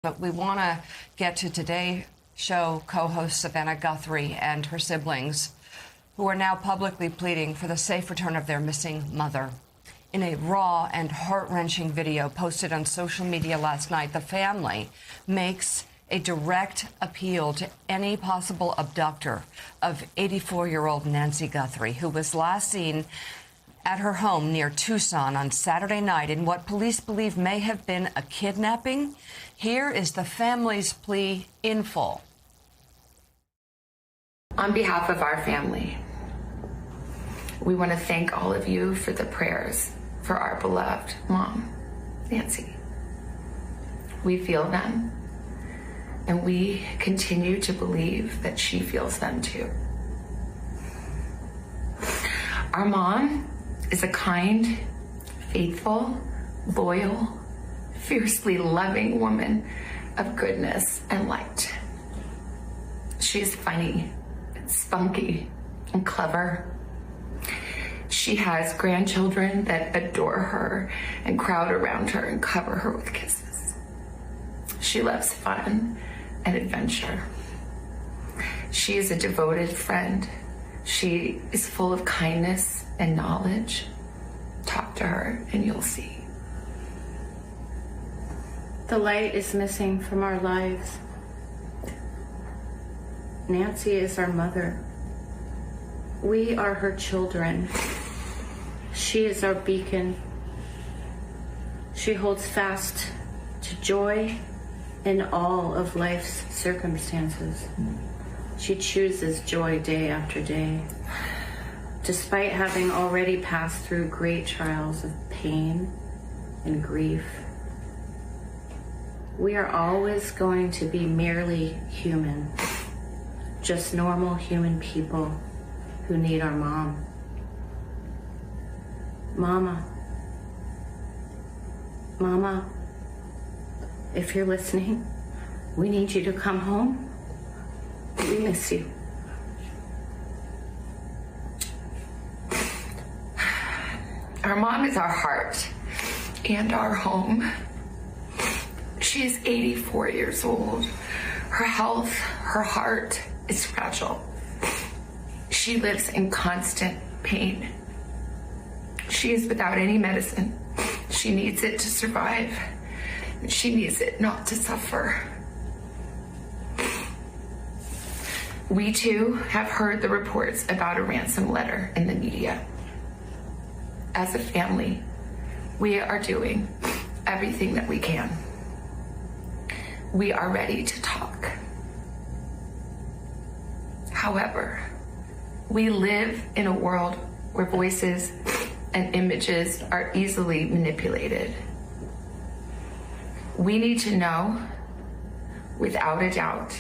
But we want to get to Today Show co-host Savannah Guthrie and her siblings, who are now publicly pleading for the safe return of their missing mother. In a raw and heart-wrenching video posted on social media last night, the family makes a direct appeal to any possible abductor of 84-year-old Nancy Guthrie, who was last seen at her home near Tucson on Saturday night in what police believe may have been a kidnapping. Here is the family's plea in full. On behalf of our family, we want to thank all of you for the prayers for our beloved mom, Nancy. We feel them, and we continue to believe that she feels them too. Our mom is a kind, faithful, loyal, fiercely loving woman of goodness and light. She's funny, spunky, and clever. She has grandchildren that adore her and crowd around her and cover her with kisses. She loves fun and adventure. She is a devoted friend. She is full of kindness and knowledge. Talk to her and you'll see. The light is missing from our lives. Nancy is our mother. We are her children. She is our beacon. She holds fast to joy in all of life's circumstances. She chooses joy day after day. Despite having already passed through great trials of pain and grief, we are always going to be merely human, just normal human people who need our mom. Mama, if you're listening, we need you to come home. We miss you. Our mom is our heart and our home. She is 84 years old. Her health, her heart is fragile. She lives in constant pain. She is without any medicine. She needs it to survive. She needs it not to suffer. We too have heard the reports about a ransom letter in the media. As a family, we are doing everything that we can. We are ready to talk. However, we live in a world where voices and images are easily manipulated. We need to know, without a doubt,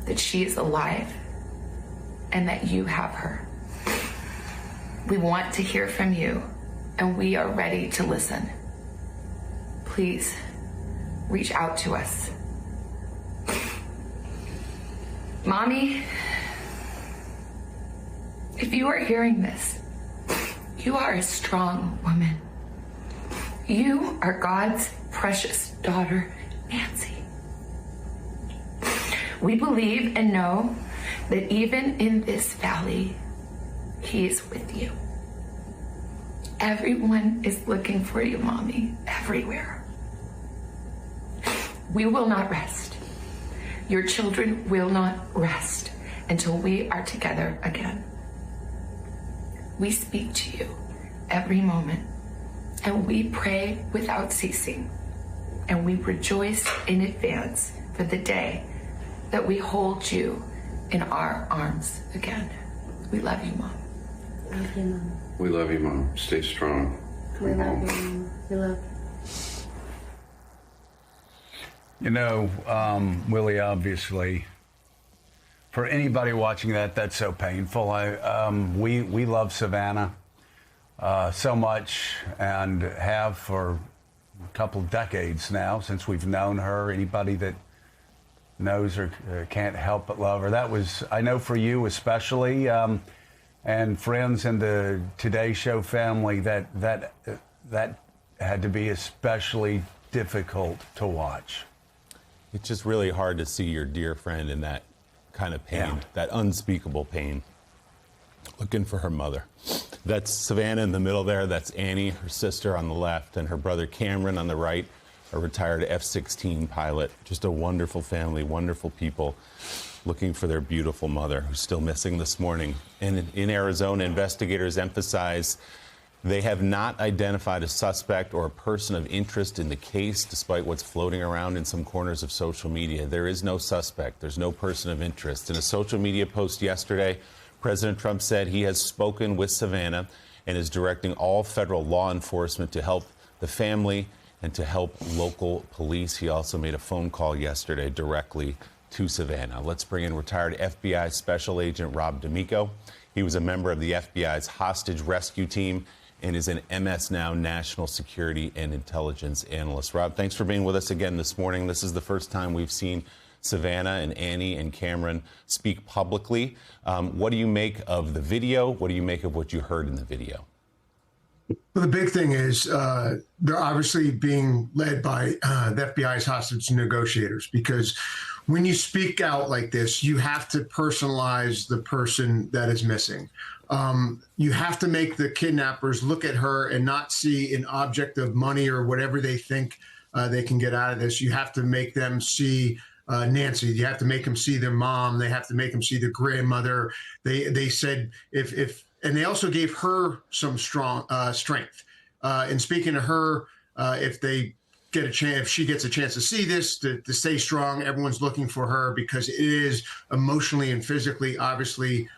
that she is alive and that you have her. We want to hear from you, and we are ready to listen. Please reach out to us. Mommy, if you are hearing this, you are a strong woman. You are God's precious daughter, Nancy. We believe and know that even in this valley, He is with you. Everyone is looking for you, Mommy, everywhere. We will not rest. Your children will not rest until we are together again. We speak to you every moment, and we pray without ceasing, and we rejoice in advance for the day that we hold you in our arms again. We love you, Mom. Love you, Mom. We love you, Mom. Stay strong. We love you, Mom. We love you. You know, Willie, obviously, for anybody watching that, that's so painful. We love Savannah so much and have for a couple of decades now since we've known her. Anybody that knows her can't help but love her. That was, I know for you especially, and friends in the Today Show family, that had to be especially difficult to watch. It's just really hard to see your dear friend in that kind of pain, that unspeakable pain, looking for her mother. That's Savannah in the middle there. That's Annie, her sister, on the left, and her brother Cameron on the right, a retired F-16 pilot. Just a wonderful family, wonderful people looking for their beautiful mother, who's still missing this morning. And in Arizona, investigators emphasize they have not identified a suspect or a person of interest in the case, despite what's floating around in some corners of social media. There is no suspect. There's no person of interest. In a social media post yesterday, President Trump said he has spoken with Savannah and is directing all federal law enforcement to help the family and to help local police. He also made a phone call yesterday directly to Savannah. Let's bring in retired FBI Special Agent Rob D'Amico. He was a member of the FBI's hostage rescue team and is an MS Now National Security and Intelligence Analyst. Rob, thanks for being with us again this morning. This is the first time we've seen Savannah and Annie and Cameron speak publicly. What do you make of the video? What do you make of what you heard in the video? Well, the big thing is they're obviously being led by the FBI's hostage negotiators, because when you speak out like this, you have to personalize the person that is missing. You have to make the kidnappers look at her and not see an object of money or whatever they think they can get out of this. You have to make them see Nancy. You have to make them see their mom. They have to make them see their grandmother. They said and they also gave her some strong strength. And speaking to her, if they get a chance, if she gets a chance to see this, to stay strong, everyone's looking for her, because it is emotionally and physically, obviously,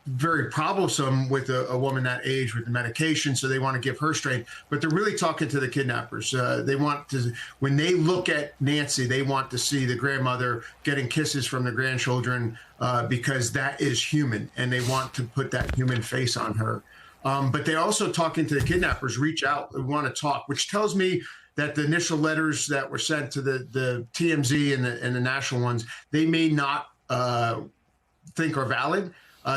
very troublesome with a woman that age with the medication. So they want to give her strength, but they're really talking to the kidnappers. They want to, when they look at Nancy, they want to see the grandmother getting kisses from the grandchildren, because that is human, and they want to put that human face on her. But they're also talking to the kidnappers, reach out, they want to talk, which tells me that the initial letters that were sent to the TMZ and the national ones, they may not think are valid.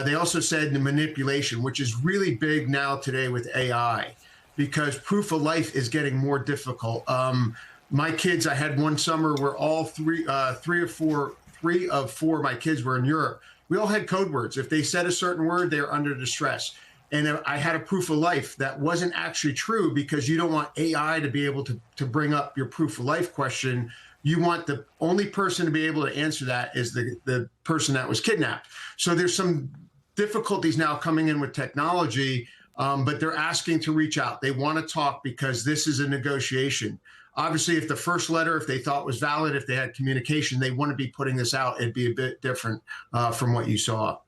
They also said the manipulation, which is really big now today with AI, because proof of life is getting more difficult. My kids, I had one summer where all three of four of my kids were in Europe. We all had code words. If they said a certain word, they're under distress. And I had a proof of life that wasn't actually true, because you don't want AI to be able to bring up your proof of life question. You want the only person to be able to answer that is the person that was kidnapped. So there's some difficulties now coming in with technology, but they're asking to reach out. They want to talk, because this is a negotiation. Obviously, if the first letter, if they thought was valid, if they had communication, they wouldn't be putting this out. It'd be a bit different from what you saw.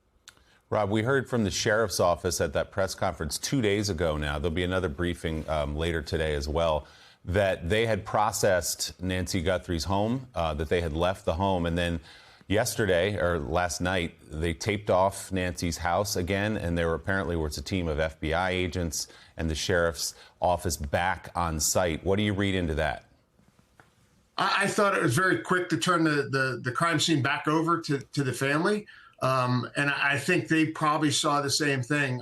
Rob, we heard from the sheriff's office at that press conference 2 days ago now. There'll be another briefing later today as well, that they had processed Nancy Guthrie's home, that they had left the home. And then yesterday, or last night, they taped off Nancy's house again. And there apparently was a team of FBI agents and the sheriff's office back on site. What do you read into that? I thought it was very quick to turn the crime scene back over to the family. And I think they probably saw the same thing.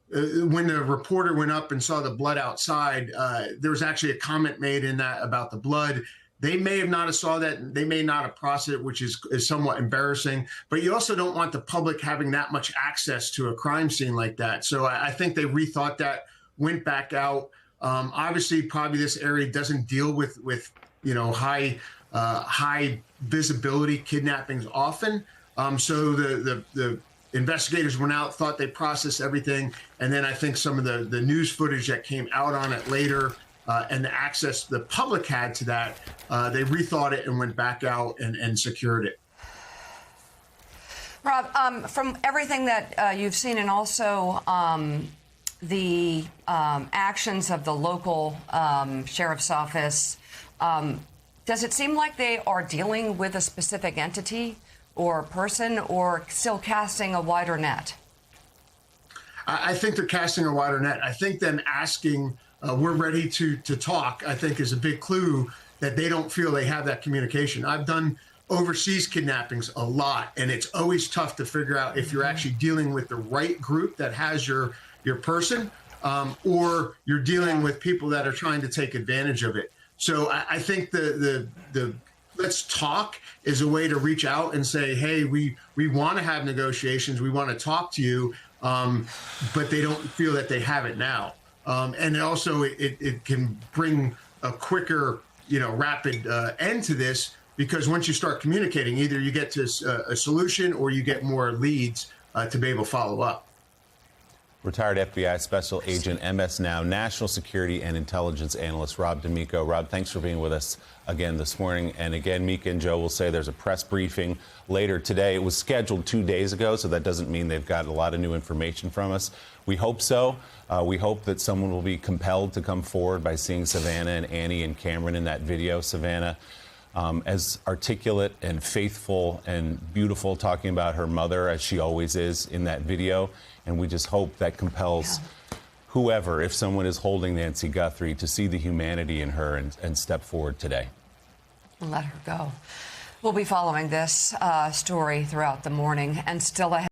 When the reporter went up and saw the blood outside, there was actually a comment made in that about the blood. They may have not have saw that. They may not have processed it, which is somewhat embarrassing. But you also don't want the public having that much access to a crime scene like that. So I think they rethought that, went back out. Obviously, probably this area doesn't deal with high visibility kidnappings often. So the investigators went out, thought they processed everything, and then I think some of the news footage that came out on it later, and the access the public had to that, they rethought it and went back out and secured it. Rob, from everything that you've seen, and also the actions of the local sheriff's office, does it seem like they are dealing with a specific entity or person, or still casting a wider net? I think they're casting a wider net. I think them asking, we're ready to talk, I think is a big clue that they don't feel they have that communication. I've done overseas kidnappings a lot, and it's always tough to figure out if you're actually dealing with the right group that has your person, or you're dealing with people that are trying to take advantage of it. So I think the let's talk is a way to reach out and say, hey, we want to have negotiations, we want to talk to you, but they don't feel that they have it now. And also it can bring a quicker, rapid end to this, because once you start communicating, either you get to a solution or you get more leads to be able to follow up. Retired FBI Special Agent, MS Now, National Security and Intelligence Analyst Rob D'Amico. Rob, thanks for being with us again this morning. And again, Mika and Joe will say there's a press briefing later today. It was scheduled 2 days ago, so that doesn't mean they've got a lot of new information from us. We hope so. We hope that someone will be compelled to come forward by seeing Savannah and Annie and Cameron in that video. Savannah, as articulate and faithful and beautiful, talking about her mother as she always is in that video. And we just hope that compels whoever, if someone is holding Nancy Guthrie, to see the humanity in her and step forward today. Let her go. We'll be following this story throughout the morning, and still ahead.